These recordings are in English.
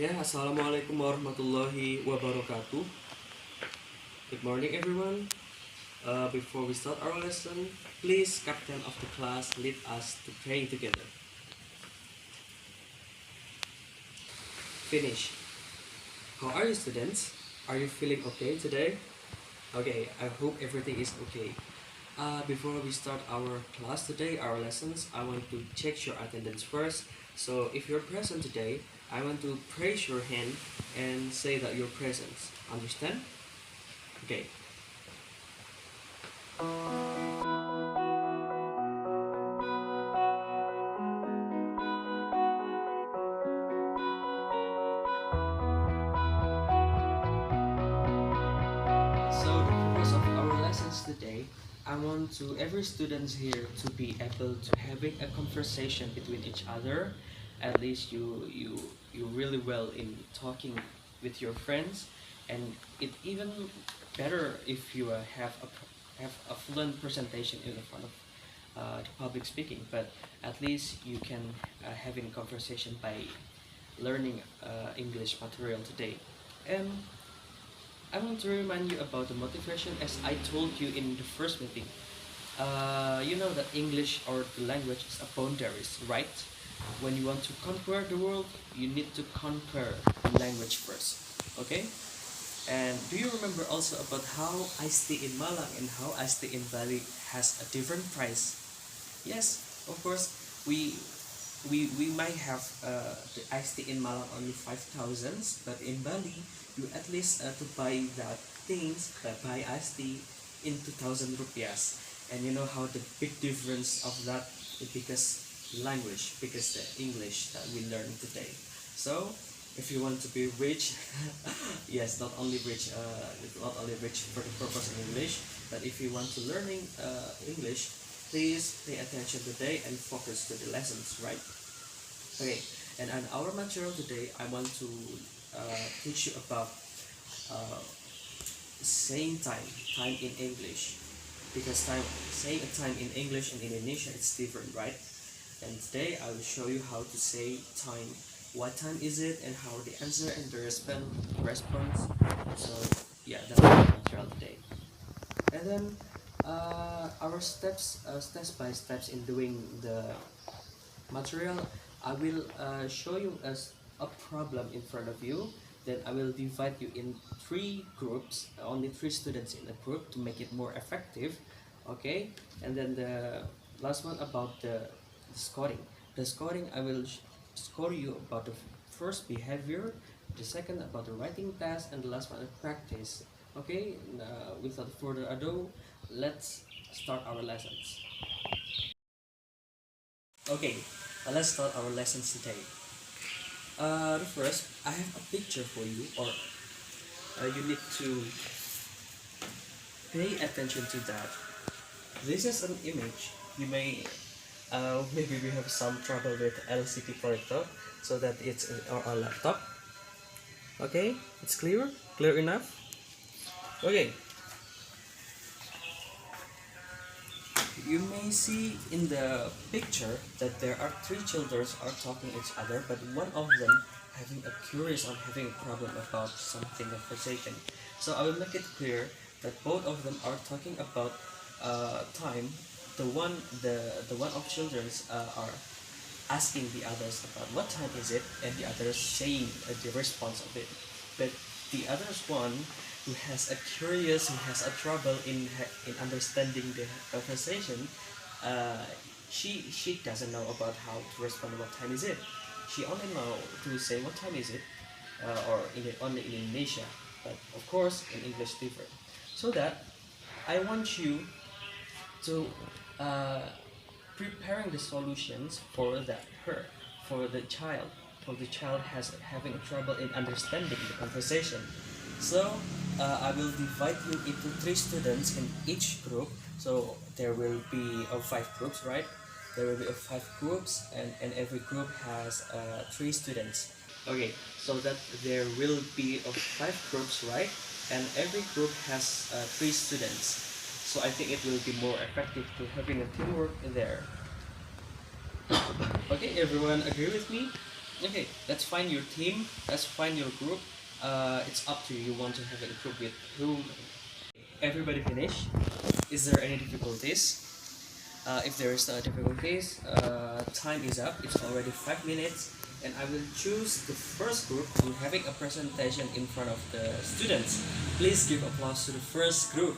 Ya, Assalamualaikum warahmatullahi wabarakatuh. Good morning, everyone. Before we start our lesson, please, Captain of the class, lead us to pray together. Finish. How are you, students? Are you feeling okay today? Okay, I hope everything is okay. Before we start our class today, our lessons, I want to check your attendance first. So if you're present today, I want to praise your hand and say that you're present. Understand? Okay. So the purpose of our lessons today, I want to every student here to be able to having a conversation between each other. At least you really well in talking with your friends, and it even better if you have a fluent presentation in front of the public speaking. But at least you can having conversation by learning English material today. And I want to remind you about the motivation as I told you in the first meeting. You know that English or the language is a boundaries, right? When you want to conquer the world, you need to conquer the language first. Okay? And do you remember also about how I stay in Malang and how I stay in Bali has a different price? Yes, of course, we might have the iced tea in Malang only 5,000, but in Bali you at least to buy that things buy iced tea in 2,000 rupiahs, and you know how the big difference of that is because language, because the English that we learn today. So if you want to be rich, yes, not only rich for the purpose of English, but if you want to learning English, please pay attention today and focus to the lessons, right? Okay, and on our material today, I want to teach you about uh, saying time in English, because saying a time in English in Indonesia it's different, right? And today I will show you how to say time. What time is it, and how the answer and the response. So yeah, that's our material today. And then our steps by steps in doing the material, I will show you as a problem in front of you. Then I will divide you in three groups, only three students in a group to make it more effective. Okay, and then the last one about the scoring. The scoring, I will score you about the first behavior, the second about the writing task, and the last one practice. Okay, without further ado, let's start our lessons. Okay, let's start our lessons today. The first, I have a picture for you, or you need to pay attention to that. This is an image. You may, maybe we have some trouble with LCD projector, so that it's in our laptop. Okay, it's clear enough. Okay, you may see in the picture that there are three children are talking each other, but one of them having a curious or having a problem about something conversation. So I will make it clear that both of them are talking about time. The one of children's are asking the others about what time is it, and the others saying the response of it. But the others one who has a curious, who has a trouble in understanding the conversation, uh, she doesn't know about how to respond. What time is it? She only know to say what time is it, only in Indonesia, but of course in English different. So that I want you to uh, preparing the solutions for that her for the child, has having trouble in understanding the conversation. So I will divide you into three students in each group. So there will be five groups, right? There will be five groups, and every group has three students. Okay, so that there will be five groups, right? And every group has three students. So I think it will be more effective to having a teamwork there. Okay, everyone agree with me? Okay, let's find your team. Let's find your group. It's up to you. You want to have a group with who? Everybody finish. Is there any difficulties? If there is no difficulties, time is up. It's already 5 minutes, and I will choose the first group who having a presentation in front of the students. Please give applause to the first group.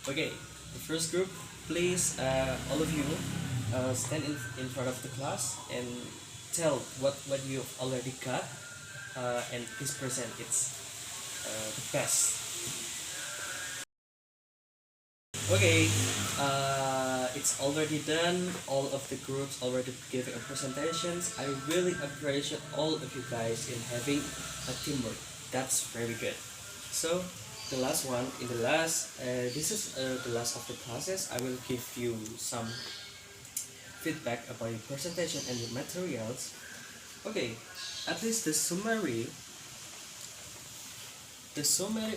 Okay, the first group, please, all of you, stand in front of the class and tell what you've already got, and please present the best. Okay, it's already done. All of the groups already giving presentations. I really appreciate all of you guys in having a teamwork. That's very good. So the last one, this is the last of the classes. I will give you some feedback about your presentation and your materials. Okay, at least the summary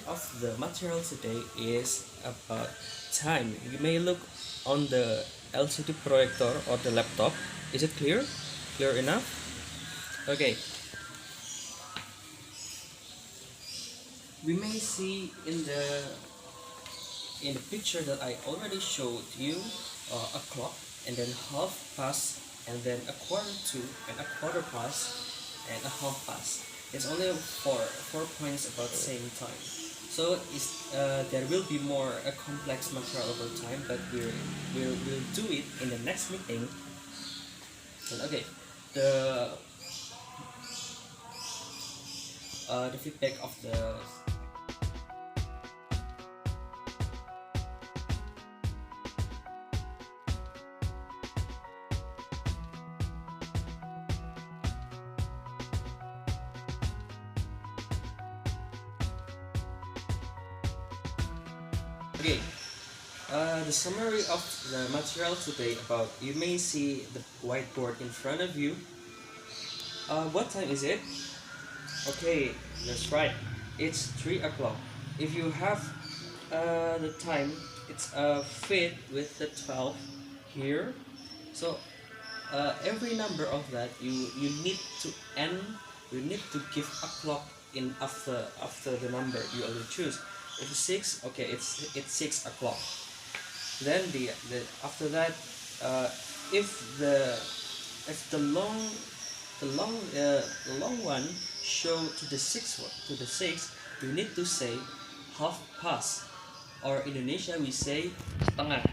of the material today is about time. You may look on the LCD projector or the laptop. Is it clear? Clear enough? Okay. We may see in the picture that I already showed you a clock, and then half past, and then a quarter to, and a quarter past, and a half past. It's only four points about the same time. So there will be more a complex material over time, but we'll do it in the next meeting. And okay, the the feedback of the. Okay, the summary of the material today about, you may see the whiteboard in front of you. What time is it? Okay, that's right. It's 3 o'clock. If you have the time, it's fit with the 12 here. So every number of that you need to end. You need to give a clock in after the number you already choose. If it's 6, okay, it's 6 o'clock. Then the after that, uh, if the if the long one show to the six, you need to say half past, or in Indonesia we say setengah.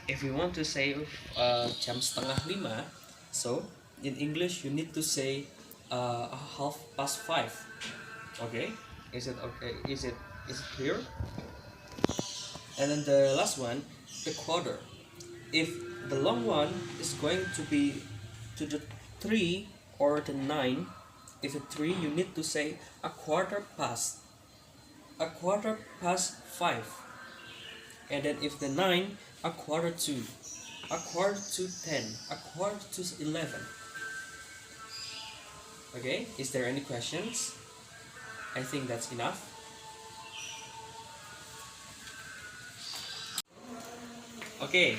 If you want to say jam setengah lima, so in English you need to say half past 5. Okay, is it okay? Is it clear? And then the last one, the quarter. If the long one is going to be to the 3 or the 9, if it's 3, you need to say a quarter past. A quarter past 5. And then if the 9, a quarter to. A quarter to 10. A quarter to 11. Okay, is there any questions? I think that's enough. Okay,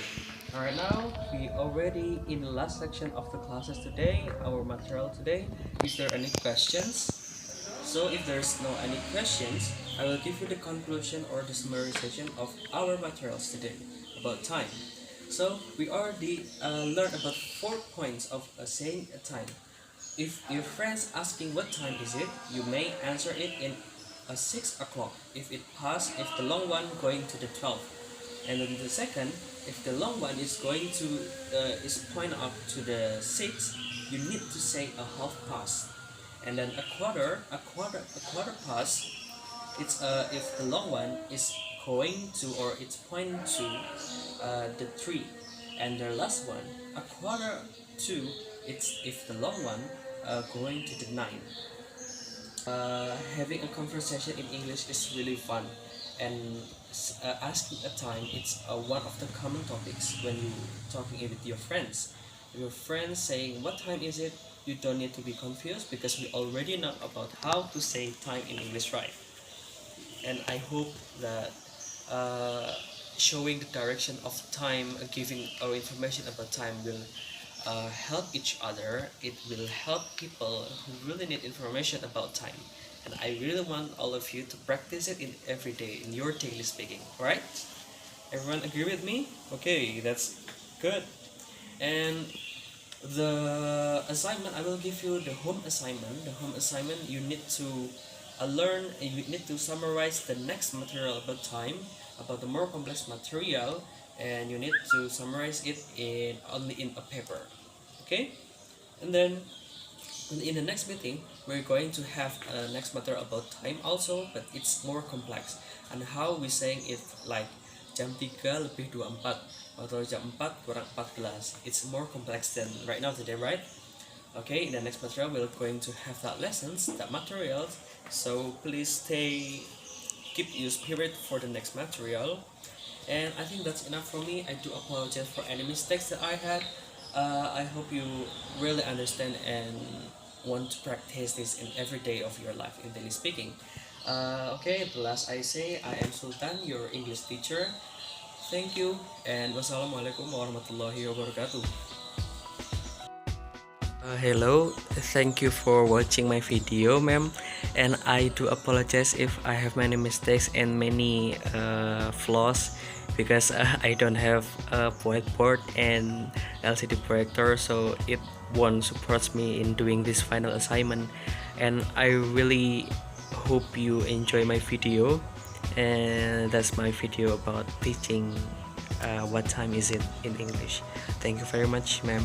alright, now we already in the last section of the classes today, our material today. Is there any questions? So if there's no any questions, I will give you the conclusion or the summarization of our materials today about time. So we already learned about 4 points of saying a time. If your friend's asking what time is it, you may answer it in 6 o'clock. If the long one going to the 12. And then the second, if the long one is going to is point up to the 6, you need to say a half past. And then a quarter past. It's if the long one is going to, or it's pointing to the 3. And the last one, a quarter to, it's if the long one going to the 9. Having a conversation in English is really fun, and asking a time, it's one of the common topics when you talking with your friends. If your friends saying what time is it, you don't need to be confused because we already know about how to say time in English, right? And I hope that showing the direction of time, giving our information about time will help each other, it will help people who really need information about time. And I really want all of you to practice it in every day in your daily speaking. Alright? Everyone agree with me? Okay, that's good. And the assignment, I will give you the home assignment. The home assignment, you need to learn, you need to summarize the next material about time, about the more complex material, and you need to summarize it in only in a paper. Okay? And then in the next meeting, we're going to have a next matter about time also, but it's more complex. And how we saying it, like jam 3 lebih 24 atau jam 4 kurang 14. It's more complex than right now today, right? Okay, in the next material we're going to have that lessons, that materials. So please keep your spirit for the next material. And I think that's enough for me. I do apologize for any mistakes that I had. I hope you really understand and want to practice this in every day of your life in daily speaking. Okay, the last I say, I am Sultan, your English teacher. Thank you, and wassalamualaikum warahmatullahi wabarakatuh. Hello, thank you for watching my video, ma'am. And I do apologize if I have many mistakes and many flaws, because I don't have a whiteboard and LCD projector, so it won't support me in doing this final assignment. And I really hope you enjoy my video. And that's my video about teaching what time is it in English. Thank you very much, ma'am.